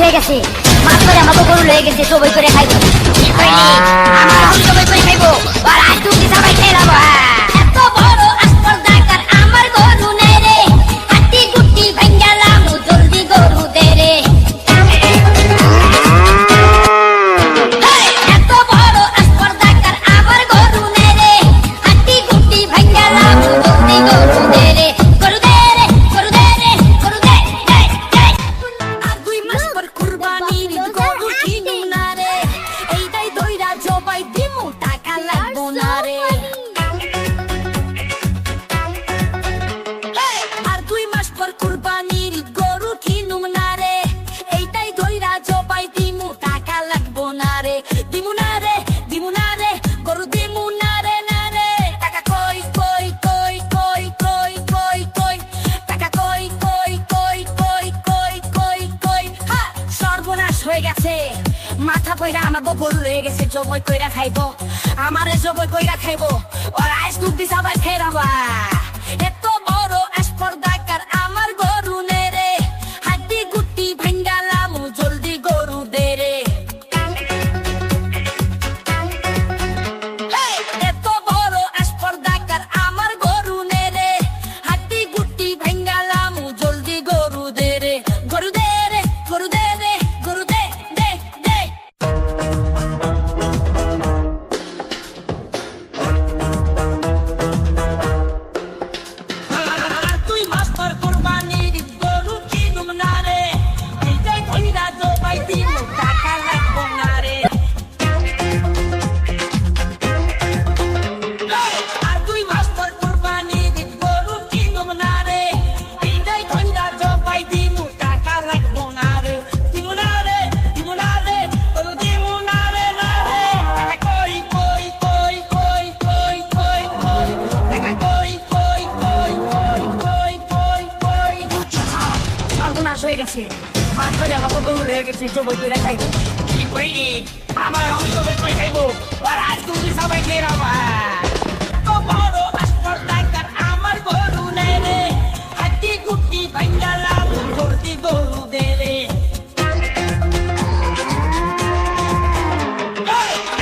হয়ে গেছে, মাছ করে আমাকে গরু লয়ে গেছে, সবাই করে খাইবো। কি কইলি? আমার আমি সবাই করে খাইবো, আর আজ তুমি সবাই খেয়ে নেবো। এত বড় আসপর্দাকার আমার গরু নেই রে, হাতি গুটি ভাঙ্গালাম জলদি গরু দে রে। এত বড় আসপর্দাকার আমার গরু নেই রে, হাতি গুটি ভাঙ্গালাম জলদি গরু দে রে। গরু দে রে, গরু দে রে, গরু দে দে দে। আর 2 মাস পর কুরবানির গরু কিনুম না রে, এইটাই দইরা জবাই দিমু টাকা লাগবো না রে। আর 2 মাস পর কুরবানির গরু কিনুম না রে, এইটাই দইরা জবাই দিমু টাকা লাগবো না রে। দিমু না রে, দিমু না রে, গরু দিমু না রে না রে। টাকা কই কই কই কই কই কই কই, টাকা কই কই কই কই কই কই কই। হা, সর্বনাশ হয়ে গেছে, মাথা কইরা আমাকে গরু রয়ে গেছে, জবই কইরা খাইবো, আমারে জবই কইরা খাইবো, আর আইস তুই সবাই ফেরাবা। এত বড় আসপর্দাকার আমার গরু নে রে, হাড্ডি গুটি ভাঙ্গালাম জলদি গরু দে রে। এত বড় আসপর্দাকার আমার গরু নে রে, হাড্ডি গুটি ভাঙ্গালাম জলদি গরু দে রে। গরু দে রে, গরু দে রে, গরু দে দে দে। আর 2 মাস পর কুরবানির গরু কিনুম না রে, এইটাই কইরা জবাই দিমু টাকা লাগবো না রে। আর 2 মাস পর কুরবানির গরু কিনুম না রে, এইটাই কইরা জবাই দিমু টাকা লাগবো না রে। দিমু না রে, দিমু না রে, গরু দিমু না রে না রে। টাকা কই কই কই কই কই কই কই, টাকা কই কই কই কই কই কই কই। সর্বনাশ হয়ে গেছে, মাছ ধরে আমাকে গরু হয়ে গেছে, জবই করে খাইবো। কি কইলি? আমার আমি জবই করে খাইবো, আর আজ তুমি সবাই ফেরাবা। এত বড় আসপর্দাকার আমার গরু নেই রে, হাড্ডি গুটি ভাঙ্গালাম জলদি গরু দে রে।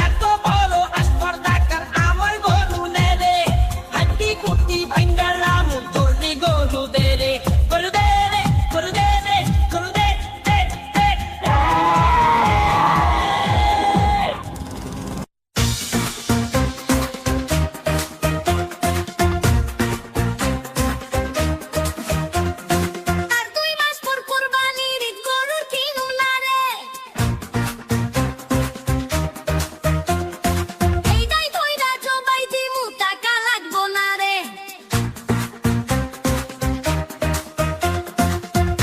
এত বড় আসপর্দাকার আমার গরু নেই রে, হাড্ডি গুটি ভাঙ্গালাম জলদি গরু দে রে। গরু দে রে, গরু দে রে, গরু দে দে দে। আর 2 মাস পর কুরবানির গরু কিনুম না রে, এইটাই কইরা জবাই দিমু টাকা লাগবো না রে।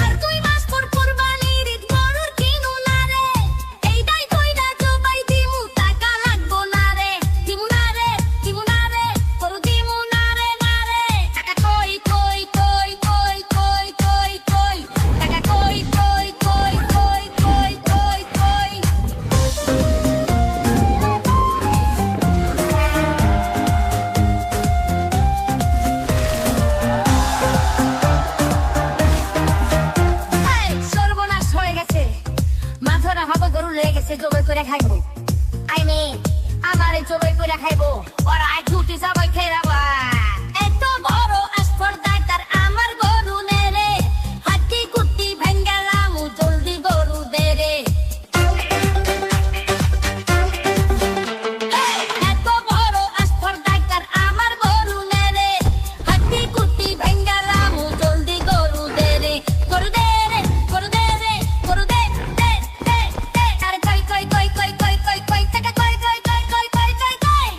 আর 2 মাস পর কুরবানির গরু কিনুম না রে, এইটাই কইরা জবাই দিমু টাকা লাগবো না রে। দিমু না রে, দিমু না রে, গরু দিমু না রে না রে। টাকা কই কই কই কই কই কই কই, টাকা কই কই কই কই কই কই কই। এই, সর্বনাশ হয়ে গেছে, মাথার আমাকে গরু লয়ে গেছে, জবাই করে খাইবো। আই মিন আমারে জবাই করে খাইবো, আর আজ দুটি সবাই ফেরাবা। এত বড় আসপর্দাকার আমার গরু নে রে, হাড্ডি গুটি ভাঙ্গালাম জলদি গরু দে রে। এত বড় আসপর্দাকার আমার গরু নে রে, হাড্ডি গুটি ভাঙ্গালাম জলদি গরু দে রে। গরু দে রে, গরু দে রে, গরু দে দে দে দে। আরে কই কই কই কই কই কই কই, টাকা কই কই কই কই কই কই কই।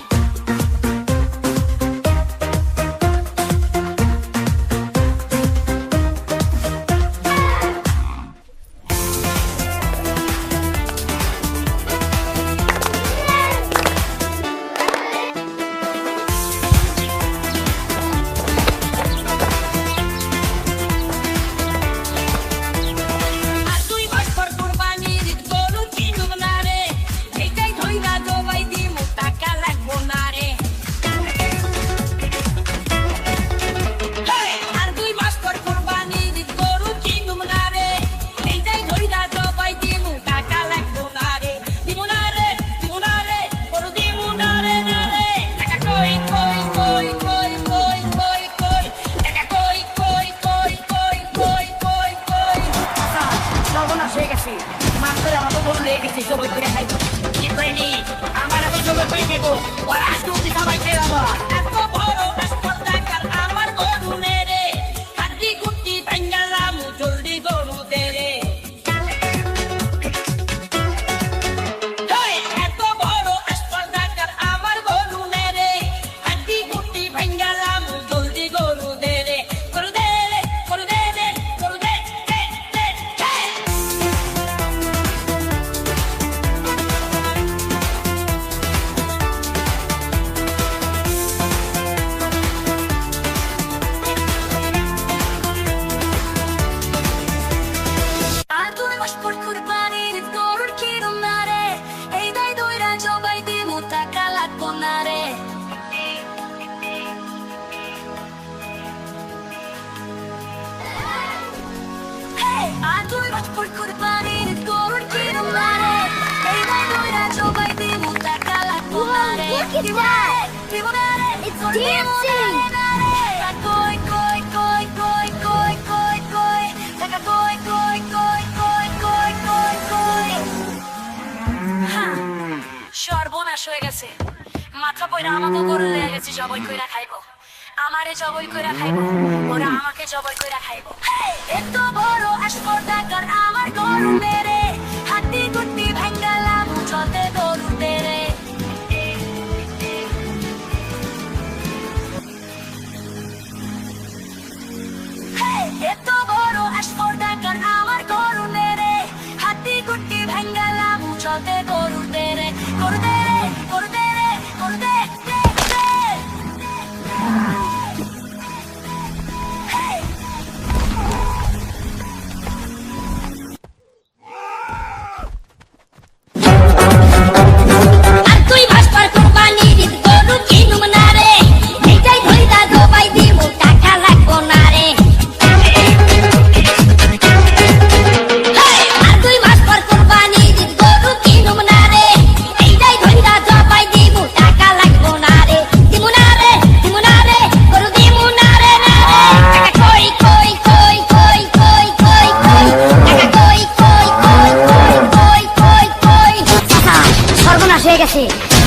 জবাই করে খাইবো কি কইনি আমার আমি জবাই করে খাইবো আর আজকে উঠি সবাই খেলাবো এত বড় স্পর্ধাকার আমার গরু নে রে হাড্ডি গুটি ভাঙ্গালাম জলদি গরু দে রে এত বড় স্পর্ধাকার আমার গরু নে রে হাড্ডি গুটি ভাঙ্গালাম জলদি গরু দে রে গরু দে রে গরু দে রে গরু দে দে দে আর তুই মাস পর কুরবানির গরুর কিরম না রে এই দাই দইরা জবাই দিমু টাকা লাগবো না রে আর তুই মাস পর কুরবানির গরুর কিরম না রে এই দাই দইরা জবাই দিমু টাকা লাগবো না রে দিমু না রে it's dancing কই কই কই কই কই কই কই টাকা কই কই কই কই কই কই কই সর্বনাশ হয়ে গেছে মাথা পয়রা আমাকে গরু লেগে গেছে জবাই কইরা খাইবো আমারে জবাই কইরা খাইবো ওরা আমাকে জবাই কইরা খাইবো এত বড় স্পর্ধাকার আমার গরু মেরে হাতি গুটি ভাঙ্গালাম চলতে গরু তেরে এত বড় স্পর্ধাকার আমার গরু মেরে হাতি গুটি ভাঙ্গালাম চলতে গরু তেরে গরু দে রে গরু দে রে গরু দে দে দে আর তুই ভাসপার কুরবানির গরু কিনুম না রে এইটাই ধইরা জবাই দিমু টাকা লাগবো না রে আর তুই ভাসপার কুরবানির গরু কিনুম না রে এইটাই ধইরা জবাই দিমু টাকা লাগবো না রে দিমু না রে দিমু না রে গরু দিমু না রে না রে টাকা কই কই কই কই কই কই কই টাকা কই কই কই কই কই কই কই সর্বনাশ হয়ে গেছে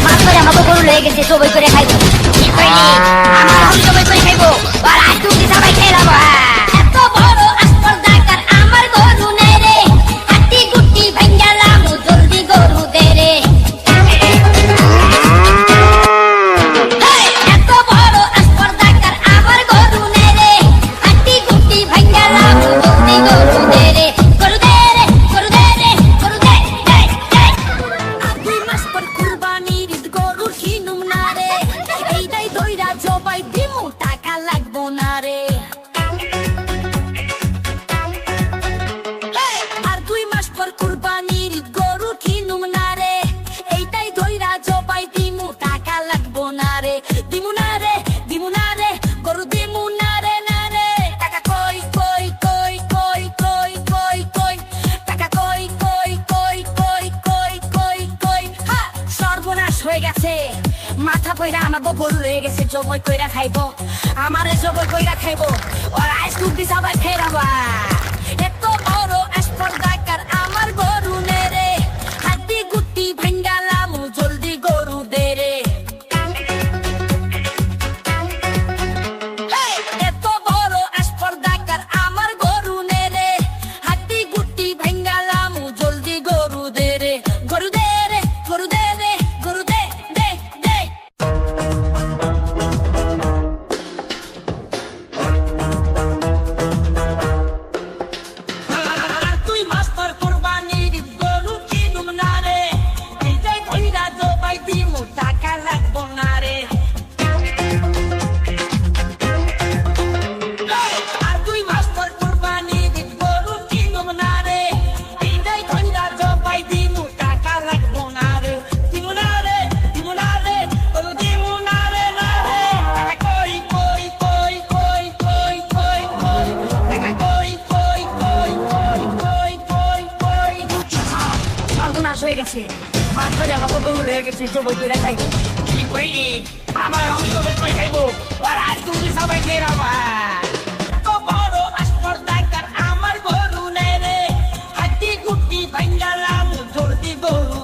মাছ করে আমাকে গরু লেগে গেছে জবাই করে খাইবো কি কইনি আমার আমি জবাই করে খাইবো আর আজকে উঠি সবাই খেলাবো এত বড় স্পর্ধাকার আমার গরু নে রে হাতি গুটি ভাঙ্গালাম জলদি গরু দে রে এত বড় স্পর্ধাকার আমার গরু নে রে হাতি গুটি ভাঙ্গালাম জলদি গরু দে রে গরু দে রে গরু দে রে গরু দে দে দে আর দুই মাস পর কুরবানির গরু কিনুম না রে এইটাই দইরা জবাই দিমু টাকা লাগবো না রে আর দুই মাস পর কুরবানির গরু কিনুম না রে এইটাই দইরা জবাই দিমু টাকা লাগবো না রে দিমু না রে দিমু না রে গরু দিমু না রে না রে টাকা কই কই কই কই কই কই কই টাকা কই কই কই কই কই কই কই সর্বনাশ হয়ে গেছে মাথা পয়রা আমাকে গরু লেগে গেছে জবাই কইরা খাইবো আমারে জবাই কইরা খাইবো আর আজকে উঠি সবাই খেলাবো এত বড় স্পর্ধাকার আমার গরু নে রে হাতি গুটি ভাঙ্গালাম জলদি গরু দে রে এত বড় স্পর্ধাকার আমার গরু নে রে হাতি গুটি ভাঙ্গালাম জলদি গরু দে রে গরু দে রে গরু দে রে গরু দে দে দে আর তুই মাস্টার কুরবানির গরু কিনুম না রে এইটাই ধইরা জবাই দিমু টাকা লাগবো না রে আর তুই মাস্টার কুরবানির গরু কিনুম না রে এইটাই ধইরা জবাই দিমু টাকা লাগবো না রে দিমু না রে দিমু না রে গরু দিমু না রে না রে টাকা কই কই কই কই কই কই কই টাকা কই কই কই কই কই কই কই সর্বনাশ হয়ে গেছে মাছ করে আমাকে গরু লেগে গেছে জবাই করে খাইবো কি কইনি আমার আমি জবাই করে খাইবো আর আজকে উঠি সবাই খেলাবো এত বড় স্পর্ধাকার আমার গরু নে রে হাতি গুটি ভাঙ্গালাম জলদি গরু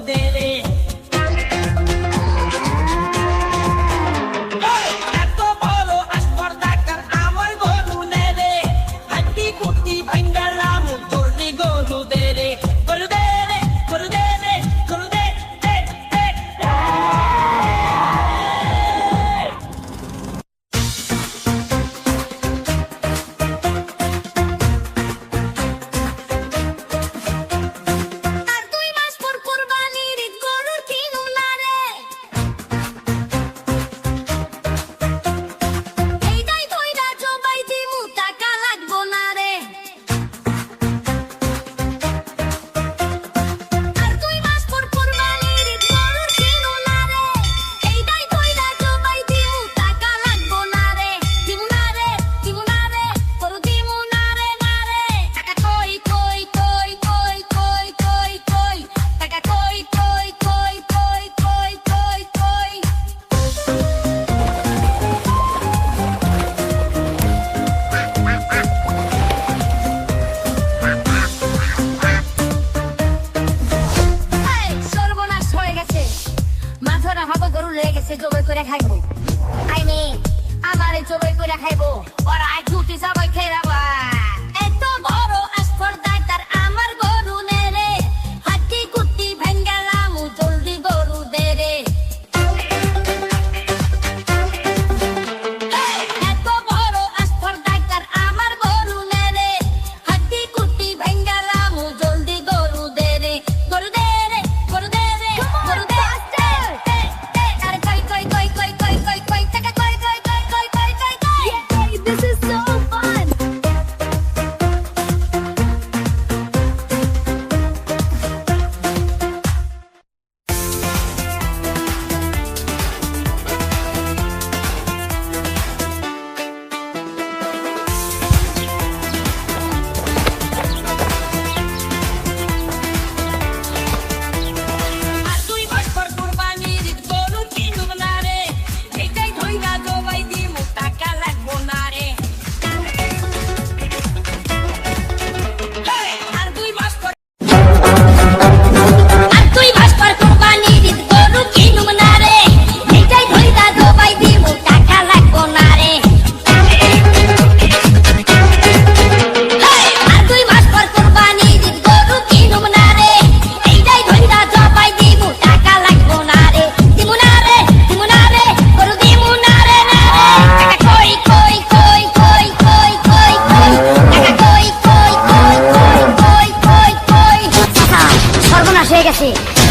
লয়ে গেছে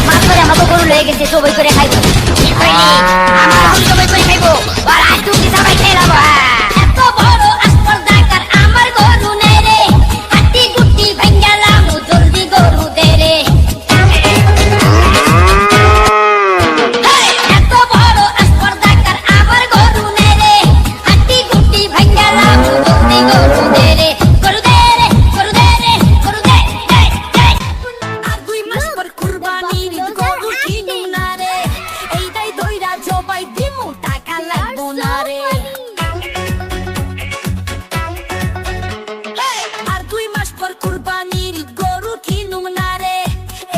মাছ করে আমাকে গরু লয়ে গেছে সবাই করে খাইবো কি কইলি আমার গরু সবাই করে খাইবো আর আজ তুমি সবাই খেলাবো এত বড় আসপর্দাকার আমার গরু নেই রে হাতি গুটি ভাঙ্গালাম জলদি গরু দে রে এত বড় আসপর্দাকার আমার গরু নেই রে হাতি গুটি ভাঙ্গালাম জলদি গরু দে রে গরু দে রে গরু দে রে গরু দে দে দে আর 2 মাস পর কুরবানির গরু কিনুম না রে এইটাই দইরা জবাই দিমু টাকা লাগবো না রে আর 2 মাস পর কুরবানির গরু কিনুম না রে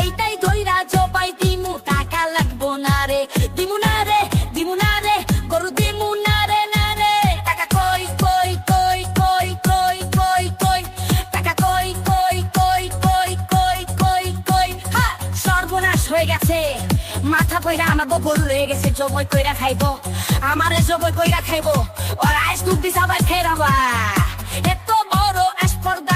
এইটাই দইরা জবাই দিমু টাকা লাগবো না রে দিমু না রে দিমু না রে গরু দিমু না রে না রে টাকা কই কই কই কই কই কই কই টাকা কই কই কই কই কই কই কই হা সর্বনাশ হয়ে গেছে মাথা কইরা আমার গরু রয়ে গেছে জবই কইরা খাইবো আমারে জবই কইরা খাইবো আর আইস তুই সবাই খেরাবা এত বড় আসপর্দা